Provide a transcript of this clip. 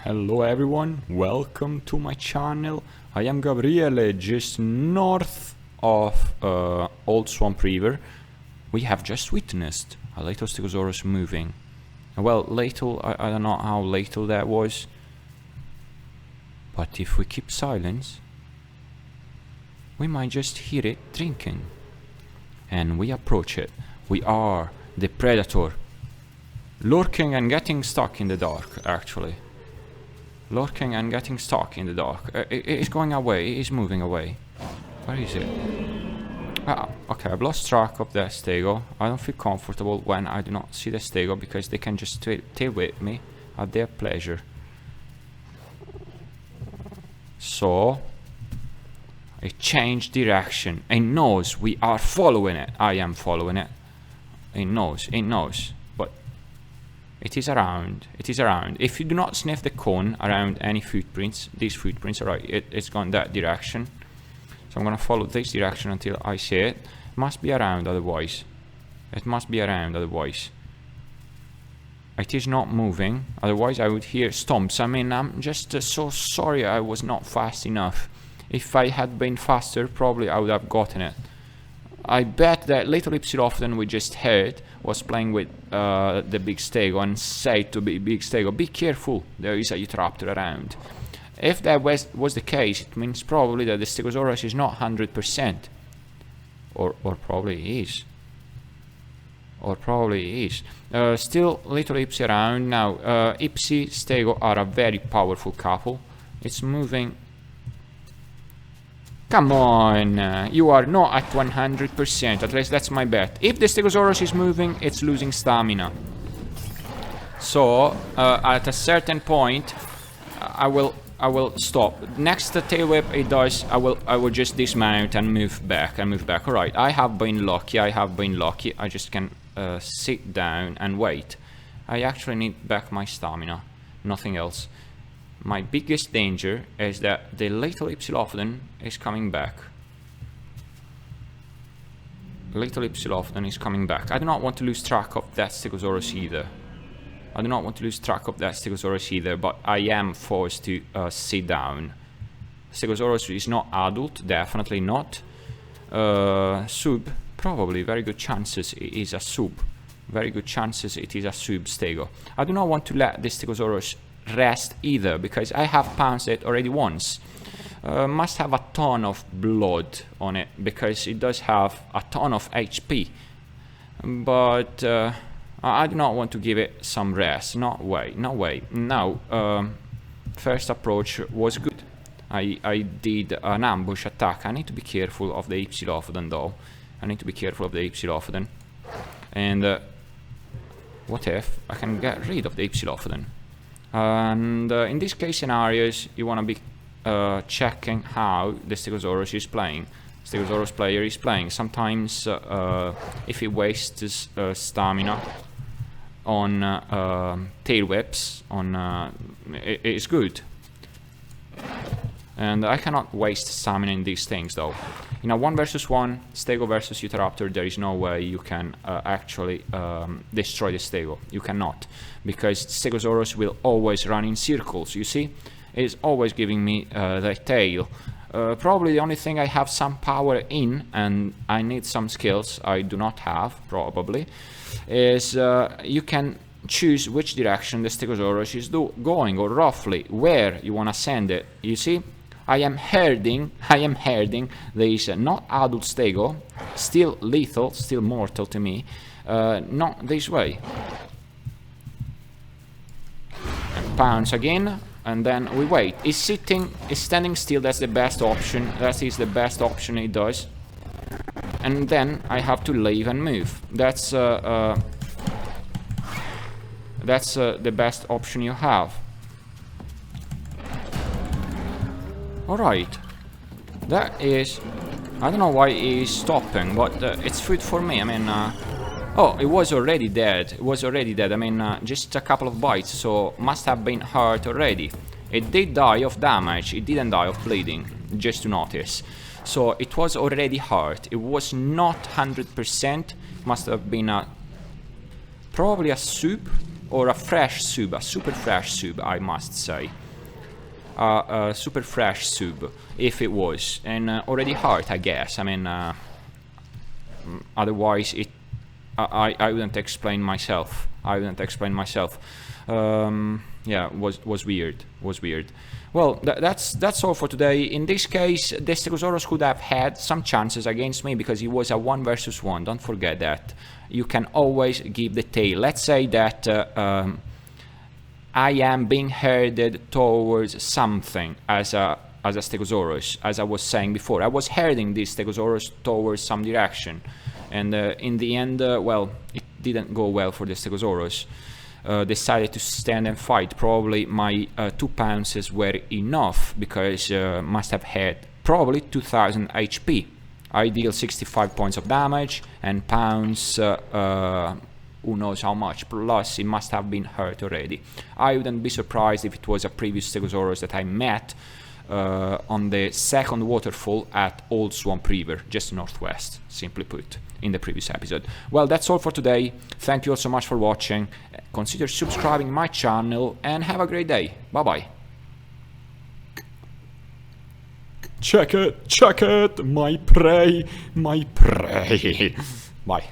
Hello everyone, welcome to my channel. I am Gabriele, just north of Old Swamp River. We have just witnessed a little Stegosaurus moving. Well, little, I don't know how little that was. But if we keep silence, we might just hear it drinking. And we approach it. We are the predator. Lurking and getting stuck in the dark, actually. Lurking and getting stuck in the dark. It is going away, it is moving away. Where is it? Ah, okay, I've lost track of the Stego. I don't feel comfortable when I do not see the Stego because they can just tail with me at their pleasure. So, it changed direction. It knows we are following it. I am following it. It knows, but it is around, it is around. If you do not sniff the cone around any footprints, these footprints are right, it's gone that direction. So I'm gonna follow this direction until I see it. It must be around otherwise. It must be around otherwise. It is not moving, otherwise I would hear stomps. I mean, I'm just so sorry I was not fast enough. If I had been faster, probably I would have gotten it. I bet that little Ypsilophodon we just heard was playing with the big Stego and said to big Stego, be careful, there is a Raptor around. If that was the case, it means probably that the Stegosaurus is not 100%. Or probably is. Or probably is. Still little Ipsi around. Now, Ipsi, Stego are a very powerful couple. It's moving. Come on, you are not at 100%, at least that's my bet. If the Stegosaurus is moving, it's losing stamina. So, at a certain point, I will stop. Next tail whip it does, I will just dismount and move back, Alright, I have been lucky, I just can sit down and wait. I actually need back my stamina, nothing else. My biggest danger is that the little Ypsilophodon is coming back. Little Ypsilophodon is coming back. I do not want to lose track of that Stegosaurus either. But I am forced to sit down. Stegosaurus is not adult, definitely not. Sub, probably, very good chances it is a sub. Very good chances it is a sub Stego. I do not want to let the Stegosaurus rest either, because I have pounced it already once. Must have a ton of blood on it, because it does have a ton of HP. But I do not want to give it some rest. No way. Now, first approach was good. I did an ambush attack. I need to be careful of the Ypsilophodon though. And what if I can get rid of the Ypsilophodon? And in these case scenarios, you want to be checking how the Stegosaurus is playing. Stegosaurus player is playing. Sometimes, if he wastes stamina on tail whips, it is good. And I cannot waste stamina in these things though. In a 1 versus 1 Stego versus Utahraptor, there is no way you can actually destroy the Stego. You cannot, because Stegosaurus will always run in circles, you see? It is always giving me the tail. Probably the only thing I have some power in, and I need some skills I do not have, probably, is you can choose which direction the Stegosaurus is going, or roughly where you want to send it, you see? I am herding this not adult Stego, still lethal, still mortal to me, not this way. And pounce again, and then we wait. Is standing still, that's the best option, that is the best option it does. And then I have to leave and move. That's the best option you have. Alright, that is, I don't know why he is stopping, but it's food for me. I mean, oh, it was already dead, I mean, just a couple of bites, so must have been hurt already. It did die of damage, it didn't die of bleeding, just to notice. So it was already hurt, it was not 100%, must have been probably a soup or a fresh sub, a super fresh sub, I must say. Super fresh sub, if it was, and already hurt, I guess. I mean, otherwise I wouldn't explain myself. Yeah, was weird. Well, that's all for today. In this case, the Stegosaurus could have had some chances against me because it was a 1 versus 1. Don't forget that. You can always give the tail. Let's say that I am being herded towards something as a Stegosaurus, as I was saying before. I was herding this Stegosaurus towards some direction, and in the end, well, it didn't go well for the Stegosaurus. Decided to stand and fight. Probably my 2 pounces were enough, because must have had probably 2000 HP. I deal 65 points of damage, and pounds, who knows how much, plus it must have been hurt already. I wouldn't be surprised if it was a previous Stegosaurus that I met on the second waterfall at Old Swamp River, just northwest, simply put, in the previous episode. Well, that's all for today. Thank you all so much for watching. Consider subscribing my channel, and have a great day. Bye bye. Check it, my prey. Bye.